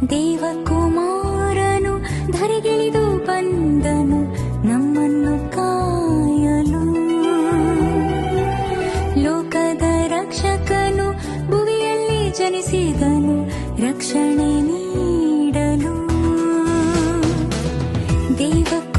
ದೇವಕುಮಾರನು ಧರೆಗಿಳಿದು ಬಂದನು ನಮ್ಮನ್ನು ಕಾಯಲು. ಲೋಕದ ರಕ್ಷಕನು ಭುವಿಯಲ್ಲಿ ಜನಿಸಿದನು ರಕ್ಷಣೆ ನೀಡಲು. ದೇವ